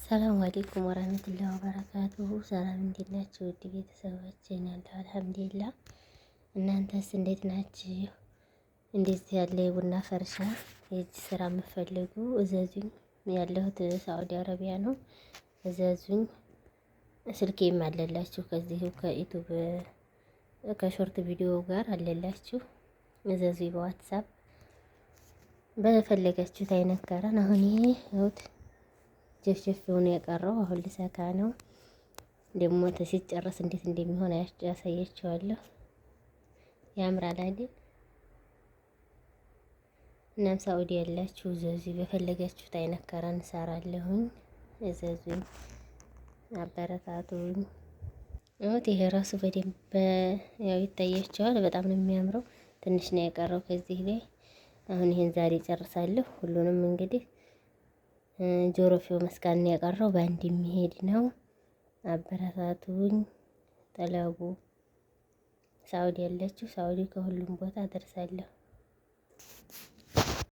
ሰላም አለይኩም ወራህመቱላሂ ወበረካቱሁ። ሰላም እንዴት ናችሁ? ውድ ቤተሰቦች እኔ አለሁ አልሐምዱሊላህ። እናንተስ እንዴት ናችሁ? እንደዚህ ያለ የቡና ፈርሻ የእጅ ስራ የምትፈልጉ እዘዙኝ። ያለሁት ሳዑዲ አረቢያ ነው። እዘዙኝ። ስልኬም አለላችሁ ከዚሁ ከዩቲዩብ ከሾርት ቪዲዮ ጋር አለላችሁ። እዘዙኝ በዋትሳፕ በፈለጋችሁት አይነት ጋራን። አሁን ይሄ ጀፍጀፍ ሆኖ የቀረው አሁን ልሰካ ነው። ደግሞ ሲጨረስ እንዴት እንደሚሆን ያሳያችኋለሁ። ያምራል አይደል? እናም ሳኡዲ ያላችሁ እዘዙ። በፈለጋችሁት አይነት ከራ እንሰራለሁኝ። እዘዙኝ፣ አበረታቱኝ። ይሄ ራሱ በደንብ ያው ይታያችኋል። በጣም ነው የሚያምረው። ትንሽ ነው የቀረው ከዚህ ላይ። አሁን ይሄን ዛሬ ጨርሳለሁ ሁሉንም እንግዲህ ጆሮፊው መስቃን የቀረው በአንድ የሚሄድ ነው። አበረታቱኝ፣ ጠለቡ። ሳኡዲ ያለችው ሳኡዲ ከሁሉም ቦታ አደርሳለሁ።